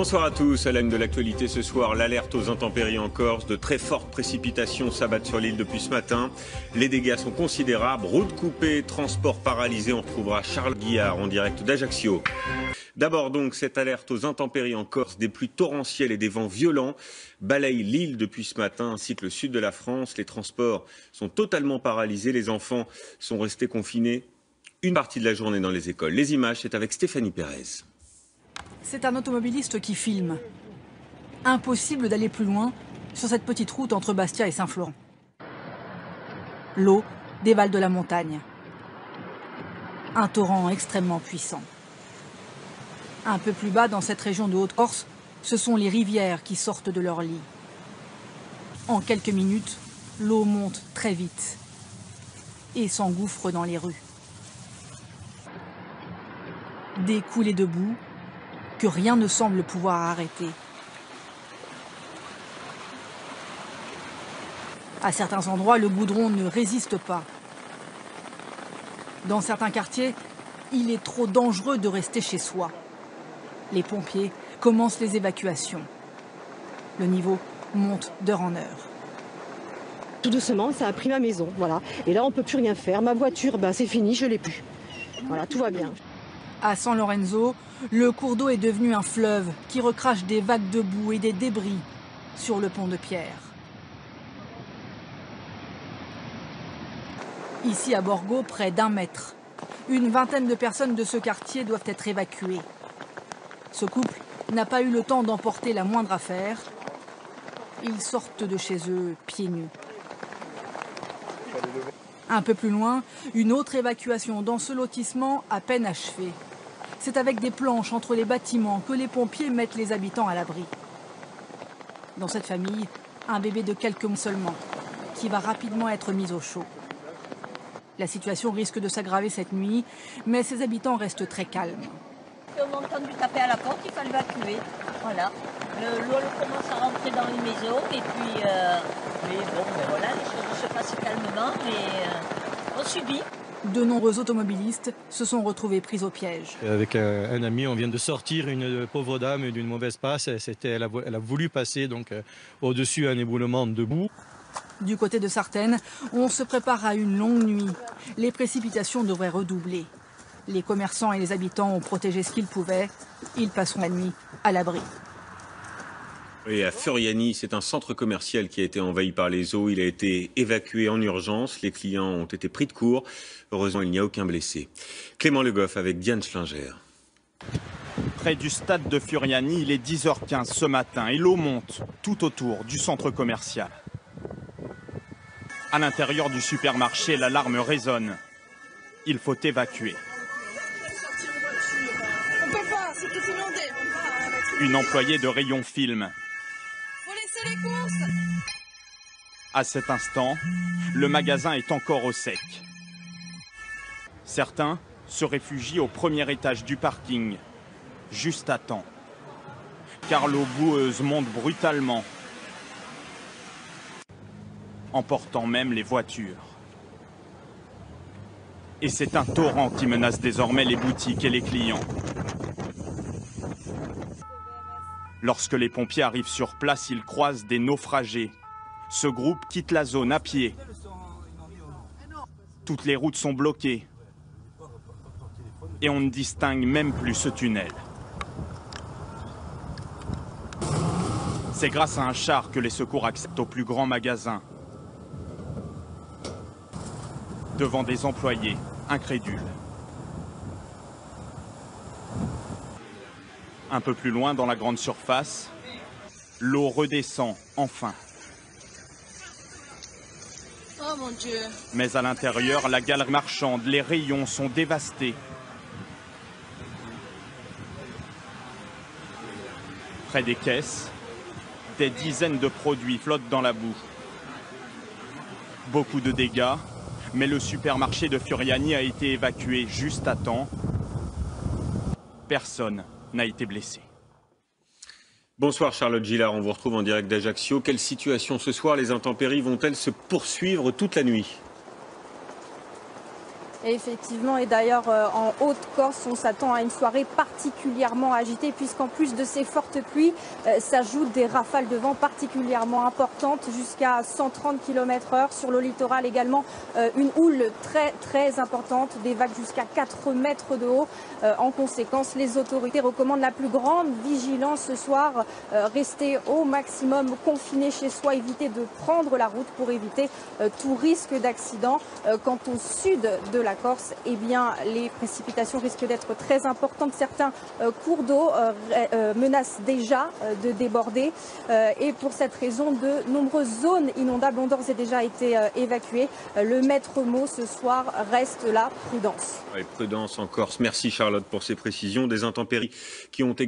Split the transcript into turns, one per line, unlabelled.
Bonsoir à tous. À la une de l'actualité ce soir, l'alerte aux intempéries en Corse. De très fortes précipitations s'abattent sur l'île depuis ce matin. Les dégâts sont considérables. Routes coupées, transports paralysés. On retrouvera Charles Guillard en direct d'Ajaccio. D'abord donc cette alerte aux intempéries en Corse. Des pluies torrentielles et des vents violents balayent l'île depuis ce matin ainsi que le sud de la France. Les transports sont totalement paralysés. Les enfants sont restés confinés une partie de la journée dans les écoles. Les images, c'est avec Stéphanie Pérez.
C'est un automobiliste qui filme. Impossible d'aller plus loin sur cette petite route entre Bastia et Saint-Florent. L'eau dévale de la montagne. Un torrent extrêmement puissant. Un peu plus bas, dans cette région de Haute-Corse, ce sont les rivières qui sortent de leur lit. En quelques minutes, l'eau monte très vite et s'engouffre dans les rues. Des coulées de boue que rien ne semble pouvoir arrêter. À certains endroits, le goudron ne résiste pas. Dans certains quartiers, il est trop dangereux de rester chez soi. Les pompiers commencent les évacuations. Le niveau monte d'heure en heure.
Tout doucement, ça a pris ma maison, voilà. Et là, on ne peut plus rien faire. Ma voiture, c'est fini, je ne l'ai plus. Voilà, tout va bien.
À San Lorenzo, le cours d'eau est devenu un fleuve qui recrache des vagues de boue et des débris sur le pont de pierre. Ici à Borgo, près d'1 mètre, une vingtaine de personnes de ce quartier doivent être évacuées. Ce couple n'a pas eu le temps d'emporter la moindre affaire. Ils sortent de chez eux pieds nus. Un peu plus loin, une autre évacuation dans ce lotissement à peine achevée. C'est avec des planches entre les bâtiments que les pompiers mettent les habitants à l'abri. Dans cette famille, un bébé de quelques mois seulement, qui va rapidement être mis au chaud. La situation risque de s'aggraver cette nuit, mais ces habitants restent très calmes.
On a entendu taper à la porte, il fallait évacuer. Voilà. L'eau commence à rentrer dans les maisons et puis... mais voilà, les choses se passent calmement, mais on subit.
De nombreux automobilistes se sont retrouvés pris au piège.
Avec un ami, on vient de sortir une pauvre dame d'une mauvaise passe. Elle a voulu passer donc au-dessus un éboulement de boue.
Du côté de Sartène, on se prépare à une longue nuit. Les précipitations devraient redoubler. Les commerçants et les habitants ont protégé ce qu'ils pouvaient. Ils passeront la nuit à l'abri.
Et à Furiani, c'est un centre commercial qui a été envahi par les eaux. Il a été évacué en urgence. Les clients ont été pris de court. Heureusement, il n'y a aucun blessé. Clément Le Goff avec Diane Schlinger.
Près du stade de Furiani, il est 10h15 ce matin et l'eau monte tout autour du centre commercial. À l'intérieur du supermarché, l'alarme résonne. Il faut évacuer.
On peut pas, c'est tout inondé.
Une employée de rayon filme.
Faut laisser les courses.
À cet instant, le magasin est encore au sec. Certains se réfugient au premier étage du parking, juste à temps. Car l'eau boueuse monte brutalement, emportant même les voitures. Et c'est un torrent qui menace désormais les boutiques et les clients. Lorsque les pompiers arrivent sur place, ils croisent des naufragés. Ce groupe quitte la zone à pied. Toutes les routes sont bloquées. Et on ne distingue même plus ce tunnel. C'est grâce à un char que les secours accèdent au plus grand magasin. Devant des employés incrédules. Un peu plus loin, dans la grande surface, l'eau redescend enfin.
Oh mon Dieu.
Mais à l'intérieur, la galerie marchande, les rayons sont dévastés. Près des caisses, des dizaines de produits flottent dans la boue. Beaucoup de dégâts, mais le supermarché de Furiani a été évacué juste à temps. Personne n'a été blessé.
Bonsoir Charlotte Gillard, on vous retrouve en direct d'Ajaccio. Quelle situation ce soir? Les intempéries vont-elles se poursuivre toute la nuit?
Et effectivement, et d'ailleurs en Haute-Corse, on s'attend à une soirée particulièrement agitée puisqu'en plus de ces fortes pluies, s'ajoutent des rafales de vent particulièrement importantes jusqu'à 130 km/h. Sur le littoral également, une houle très importante, des vagues jusqu'à 4 mètres de haut. En conséquence, les autorités recommandent la plus grande vigilance ce soir. Rester au maximum confiné chez soi, éviter de prendre la route pour éviter tout risque d'accident. Quant au sud de la Corse, eh bien, les précipitations risquent d'être très importantes. Certains cours d'eau menacent déjà de déborder. Et pour cette raison, de nombreuses zones inondables ont d'ores et déjà été évacuées. Le maître mot ce soir reste la prudence.
Ouais, prudence en Corse. Merci Charlotte pour ces précisions. Des intempéries qui ont également